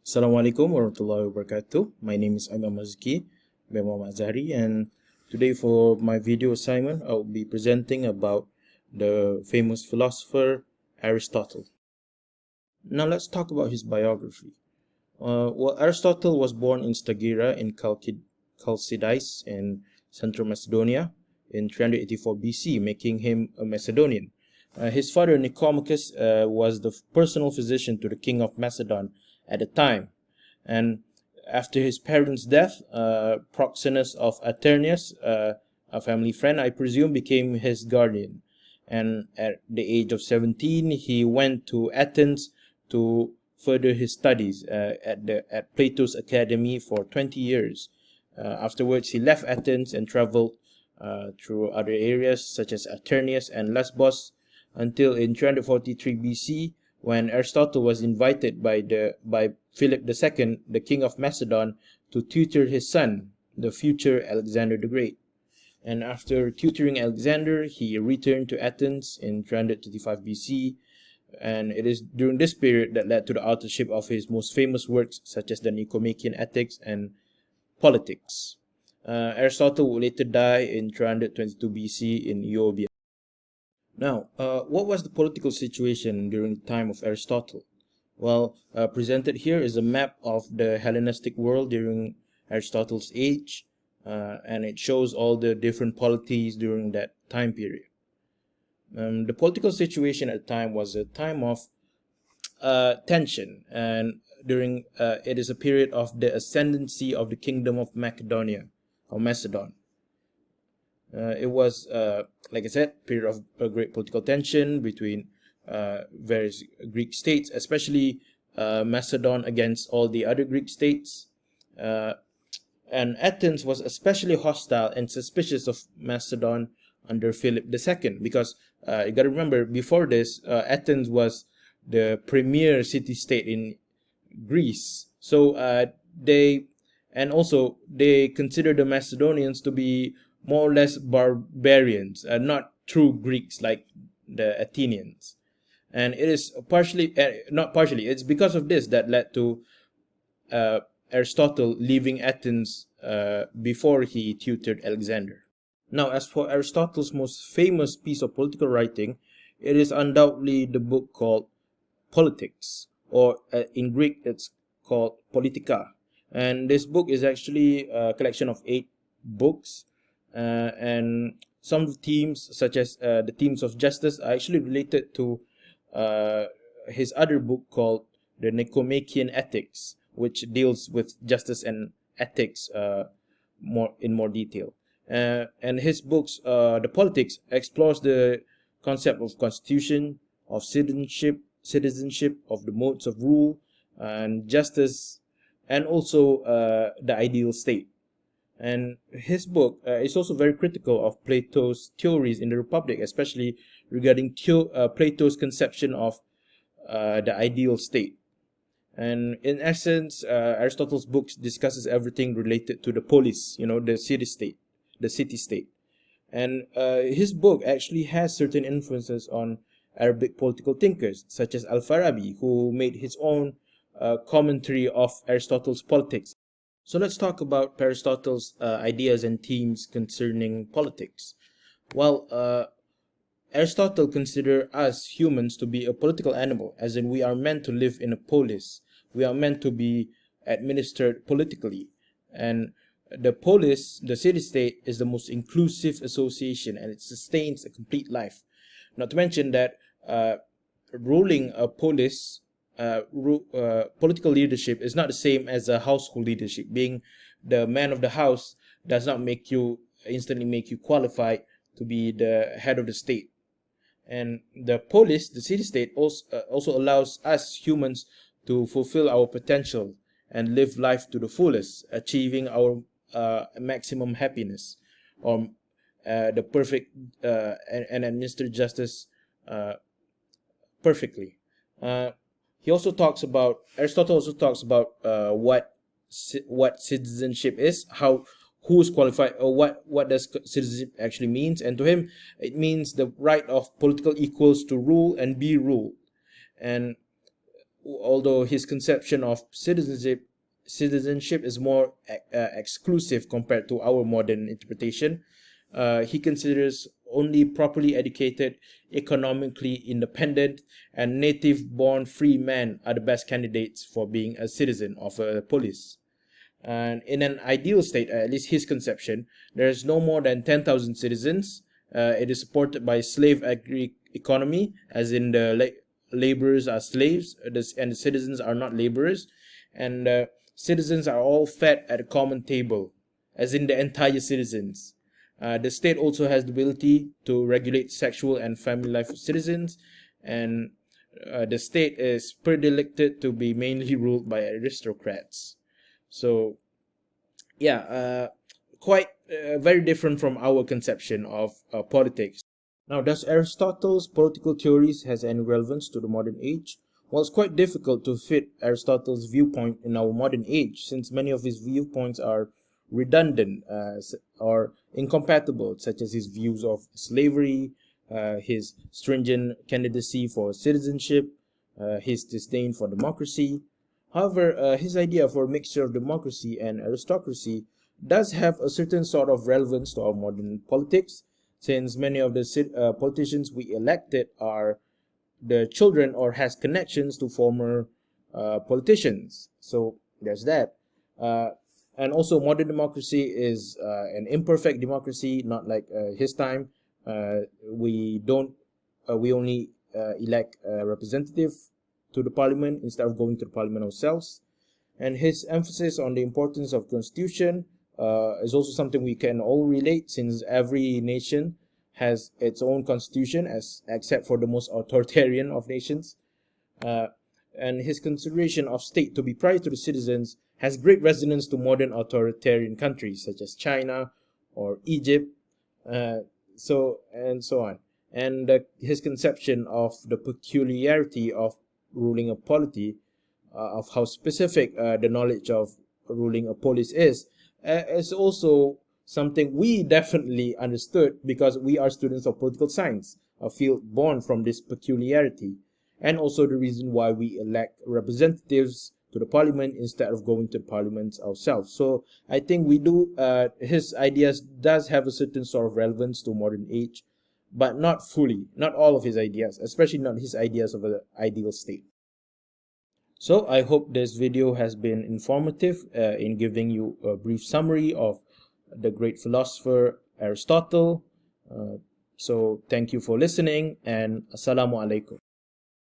Assalamualaikum warahmatullahi wabarakatuh. My name is Imam Mazki bin Muhammad Zahri, and today for my video assignment I will be presenting about the famous philosopher Aristotle. Now let's talk about his biography. Aristotle was born in Stagira in Chalcidice in Central Macedonia in 384 BC, making him a Macedonian. His father Nicomachus was the personal physician to the king of Macedon at the time, and after his parents' death, Proxenus of Aternius, a family friend, I presume, became his guardian. And at the age of 17, he went to Athens to further his studies at Plato's academy for 20 years. Afterwards, he left Athens and traveled through other areas such as Aternius and Lesbos until in 343 BC, when Aristotle was invited by Philip II, the king of Macedon, to tutor his son, the future Alexander the Great. And after tutoring Alexander, he returned to Athens in 335 BC, and it is during this period that led to the authorship of his most famous works such as the Nicomachean Ethics and Politics. Aristotle would later die in 322 BC in Euboea. Now, what was the political situation during the time of Aristotle? Well, presented here is a map of the Hellenistic world during Aristotle's age, and it shows all the different polities during that time period. The political situation at the time was a time of tension, and during it is a period of the ascendancy of the kingdom of Macedonia or Macedon. It was, like I said, a period of a great political tension between various Greek states, especially Macedon against all the other Greek states. And Athens was especially hostile and suspicious of Macedon under Philip II, because you got to remember, before this, Athens was the premier city-state in Greece. So they considered the Macedonians to be more or less barbarians, not true Greeks like the Athenians. And it is it's because of this that led to Aristotle leaving Athens before he tutored Alexander. Now, as for Aristotle's most famous piece of political writing, it is undoubtedly the book called Politics, or in Greek it's called Politica. And this book is actually a collection of 8 books, and some of the themes, such as the themes of justice, are actually related to his other book called the Nicomachean Ethics, which deals with justice and ethics in more detail. And his books, the Politics, explores the concept of constitution, of citizenship, of the modes of rule and justice, and also the ideal state. And his book is also very critical of Plato's theories in the Republic, especially regarding Plato's conception of the ideal state. And in essence, Aristotle's books discusses everything related to the polis, the city-state, And his book actually has certain influences on Arabic political thinkers, such as Al-Farabi, who made his own commentary of Aristotle's Politics. So let's talk about Aristotle's ideas and themes concerning politics. Well, Aristotle considered us humans to be a political animal, as in we are meant to live in a polis. We are meant to be administered politically. And the polis, the city-state, is the most inclusive association, and it sustains a complete life. Not to mention that ruling a polis, political leadership is not the same as a household leadership. Being the man of the house does not instantly make you qualified to be the head of the state. And the polis, the city-state, also allows us humans to fulfill our potential and live life to the fullest, achieving our maximum happiness, or the perfect and administer justice perfectly. Aristotle also talks about what citizenship is, who's qualified, or what does citizenship actually means. And to him, it means the right of political equals to rule and be ruled. And although his conception of citizenship is more exclusive compared to our modern interpretation. He considers only properly educated, economically independent, and native-born free men are the best candidates for being a citizen of a polis. And in an ideal state, at least his conception, there is no more than 10,000 citizens. It is supported by slave economy, as in the laborers are slaves, and the citizens are not laborers. And citizens are all fed at a common table, as in the entire citizens. The state also has the ability to regulate sexual and family life of citizens, and the state is predilected to be mainly ruled by aristocrats. So, yeah, quite very different from our conception of politics. Now, does Aristotle's political theories has any relevance to the modern age? Well, it's quite difficult to fit Aristotle's viewpoint in our modern age, since many of his viewpoints are redundant or incompatible, such as his views of slavery, his stringent candidacy for citizenship, his disdain for democracy. However, his idea for a mixture of democracy and aristocracy does have a certain sort of relevance to our modern politics, since many of the politicians we elected are the children or has connections to former politicians. So there's that. And also, modern democracy is an imperfect democracy, not like his time. We don't. We only elect a representative to the parliament instead of going to the parliament ourselves. And his emphasis on the importance of constitution is also something we can all relate, since every nation has its own constitution, as except for the most authoritarian of nations. And his consideration of state to be prior to the citizens has great resonance to modern authoritarian countries such as China or Egypt, so on. And his conception of the peculiarity of ruling a polity, of how specific the knowledge of ruling a polis is also something we definitely understood because we are students of political science, a field born from this peculiarity, and also the reason why we elect representatives to the parliament instead of going to the parliament ourselves. So I think we do, his ideas does have a certain sort of relevance to modern age, but not fully, not all of his ideas, especially not his ideas of an ideal state. So I hope this video has been informative in giving you a brief summary of the great philosopher Aristotle. So thank you for listening, and Assalamu alaikum.